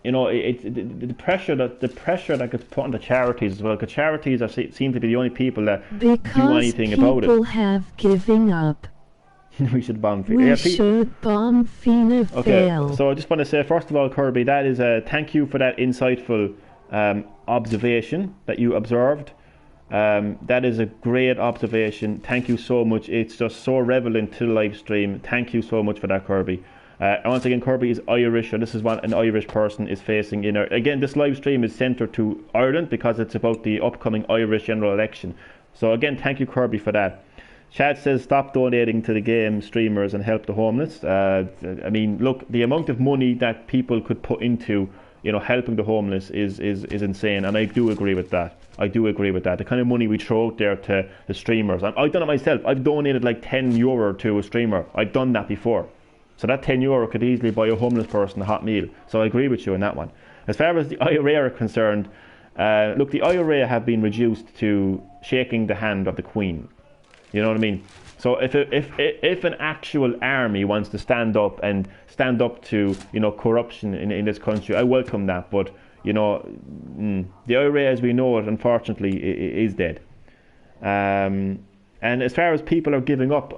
you know, the pressure that gets put on the charities as well, because charities seem to be the only people that do anything about it. Because people have given up. We should bomb Fianna. We should bomb Fianna Fáil. Okay, so I just want to say, first of all, Kirby, that is thank you for that insightful observation that you observed. That is a great observation. Thank you so much. It's just so relevant to the live stream. Thank you so much for that, Kirby. Once again, Kirby is Irish, and this is what an Irish person is facing in our... Again, this live stream is centred to Ireland because it's about the upcoming Irish general election. So again, thank you, Kirby, for that. Chad says, stop donating to the game streamers and help the homeless. I mean, look, the amount of money that people could put into, you know, helping the homeless is insane, and I do agree with that. I do agree with that. The kind of money we throw out there to the streamers. I've done it myself. I've donated like €10 to a streamer. I've done that before. So that €10 could easily buy a homeless person a hot meal. So I agree with you on that one. As far as the IRA are concerned, look, the IRA have been reduced to shaking the hand of the Queen. You know what I mean? So if an actual army wants to stand up to, you know, corruption in this country, I welcome that. But, you know, the IRA as we know it, unfortunately, is dead. And as far as people are giving up,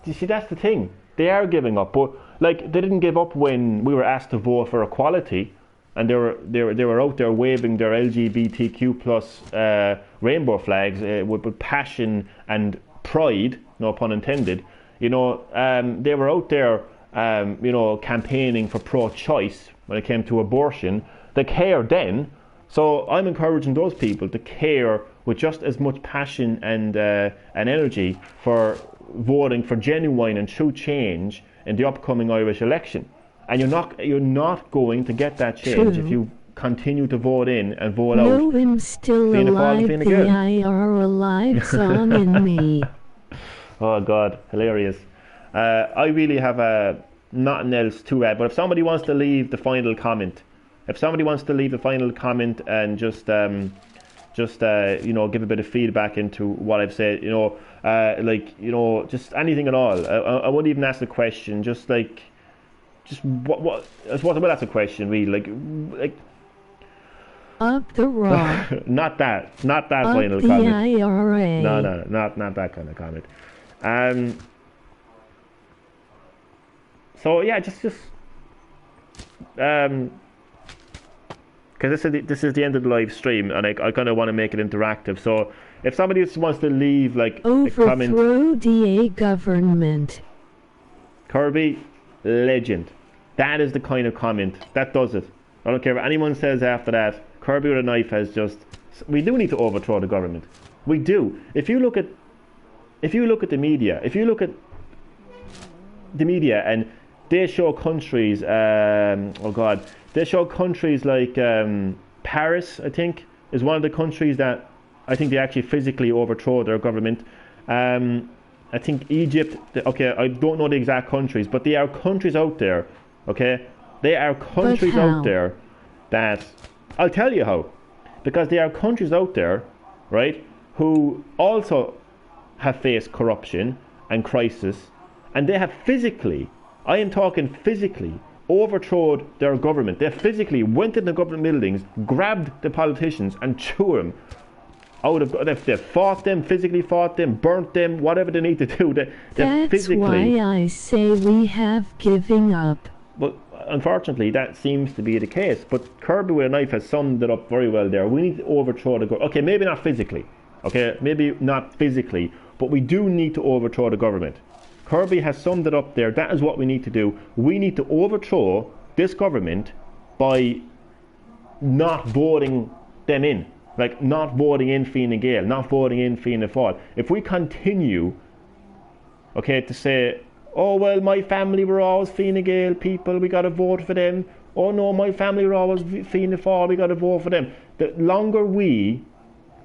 you see, that's the thing. They are giving up, but like they didn't give up when we were asked to vote for equality, and they were out there waving their LGBTQ plus rainbow flags with passion and pride, no pun intended. You know, they were out there, you know, campaigning for pro-choice when it came to abortion. They cared then, so I'm encouraging those people to care with just as much passion and energy for voting for genuine and true change in the upcoming Irish election. And you're not going to get that change if you continue to vote in and vote out. No, I'm still alive, the I are alive song in me. Oh God, hilarious. I really have nothing else to add, but if somebody wants to leave the final comment, and just you know, give a bit of feedback into what I've said, you know, like, you know, just anything at all. I wouldn't even ask a question, just what well, that's a question really, like up the rock. not that up final the comment. IRA. No, not that kind of comment. So yeah, just because this is the end of the live stream, and I kind of want to make it interactive. So if somebody just wants to leave like a comment, overthrow DA government. Kirby, legend. That is the kind of comment that does it. I don't care what anyone says after that. Kirby with a knife has just. We do need to overthrow the government. We do. If you look at the media, and they show countries. They show countries like Paris, I think, is one of the countries that I think they actually physically overthrow their government. I think Egypt, okay, I don't know the exact countries, but there are countries out there, okay? There are countries out there that, I'll tell you how. Because there are countries out there, right, who also have faced corruption and crisis, and they have physically, I am talking physically, overthrown their government. They physically went into government buildings, grabbed the politicians and threw them out of. They fought them, physically fought them, burnt them, whatever they need to do. That's physically, why I say we have given up. But unfortunately, that seems to be the case. But Kirby with a knife has summed it up very well there. We need to overthrow the government. Okay, maybe not physically. Okay, maybe not physically, but we do need to overthrow the government. Kirby has summed it up there. That is what we need to do. We need to overthrow this government by not voting them in. Like not voting in Fine Gael, not voting in Fianna Fáil. If we continue, okay, to say, oh well, my family were always Fine Gael people, we got to vote for them. Oh no, my family were always Fianna Fáil, we got to vote for them. The longer we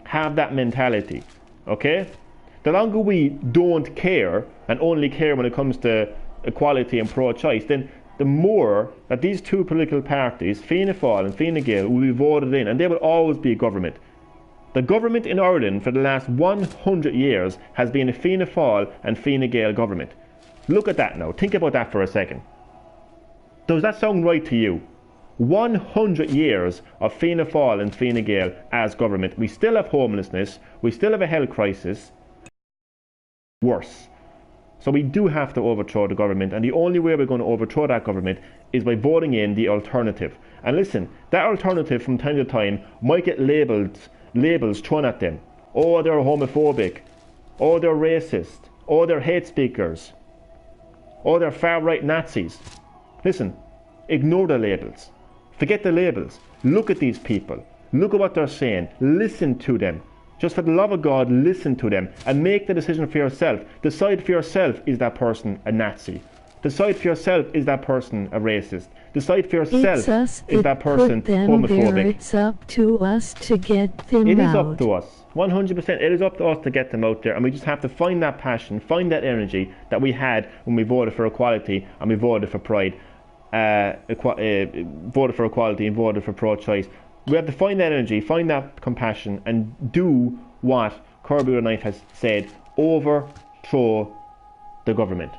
have that mentality, okay, the longer we don't care and only care when it comes to equality and pro-choice, then the more that these two political parties, Fianna Fáil and Fine Gael, will be voted in, and they will always be a government. The government in Ireland for the last 100 years has been a Fianna Fáil and Fine Gael government. Look at that now. Think about that for a second. Does that sound right to you? 100 years of Fianna Fáil and Fine Gael as government. We still have homelessness, we still have a health crisis, worse. So we do have to overthrow the government, and the only way we're going to overthrow that government is by voting in the alternative. And listen, that alternative from time to time might get labels thrown at them. Oh, they're homophobic. Oh, they're racist. Oh, they're hate speakers. Oh, they're far-right Nazis. Listen, ignore the labels. Forget the labels. Look at these people. Look at what they're saying. Listen to them. Just for the love of God, listen to them and make the decision for yourself. Decide for yourself, is that person a Nazi? Decide for yourself, is that person a racist? Decide for yourself, is that person homophobic? It's up to us to get them out. It is up to us. 100%. It is up to us to get them out there, and we just have to find that passion, find that energy that we had when we voted for equality and we voted for pride, voted for equality and voted for pro-choice. We have to find that energy, find that compassion, and do what Kirby with a Knife has said: overthrow the government.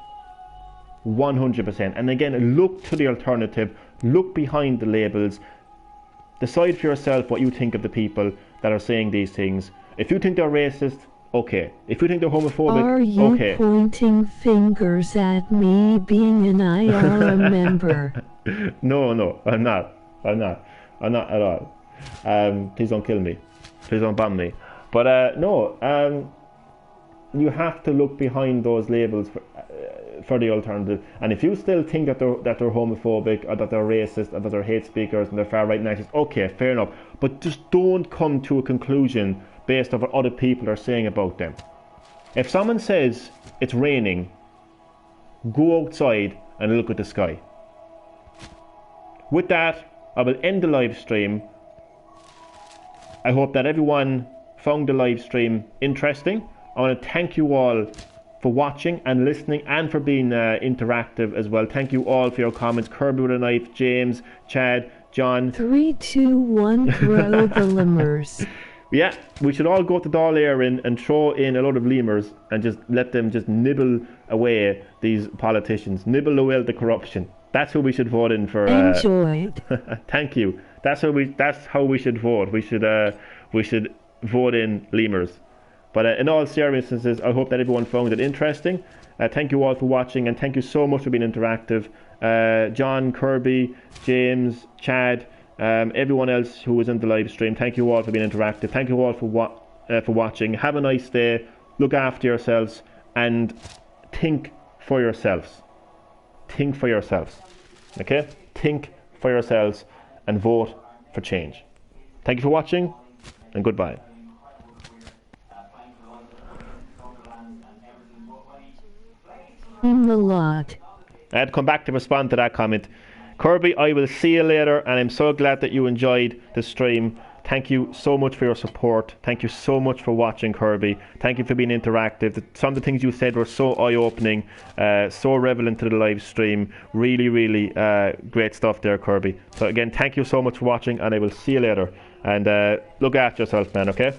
100%. And again, look to the alternative, look behind the labels, decide for yourself what you think of the people that are saying these things. If you think they're racist, okay. If you think they're homophobic, are you okay. Pointing fingers at me being an IRA member? No, I'm not at all. Please don't kill me. Please don't bomb me. But you have to look behind those labels for the alternative. And if you still think that they're homophobic, or that they're racist, or that they're hate speakers and they're far-right Nazis, okay, fair enough. But just don't come to a conclusion based on what other people are saying about them. If someone says it's raining, go outside and look at the sky. With that, I will end the live stream. I hope that everyone found the live stream interesting. I want to thank you all for watching and listening, and for being interactive as well. Thank you all for your comments. Kirby with a Knife, James, Chad, John. 3, 2, 1, throw the lemurs. Yeah, we should all go to Dáil Éireann and throw in a load of lemurs and just let them just nibble away these politicians, nibble away the corruption. That's who we should vote in for. Enjoyed. Thank you. That's how we should vote. We should vote in lemurs. But in all seriousness, I hope that everyone found it interesting. Thank you all for watching, and thank you so much for being interactive. John, Kirby, James, Chad, everyone else who was in the live stream, thank you all for being interactive. Thank you all for watching. Have a nice day. Look after yourselves and think for yourselves. Think for yourselves. Okay? Think for yourselves and vote for change. Thank you for watching, and goodbye. In the lot. I had to come back to respond to that comment. Kirby, I will see you later, and I'm so glad that you enjoyed the stream. Thank you so much for your support. Thank you so much for watching, Kirby. Thank you for being interactive. Some of the things you said were so eye-opening, so relevant to the live stream. Really, really great stuff there, Kirby. So again, thank you so much for watching, and I will see you later. And look after yourself, man, okay?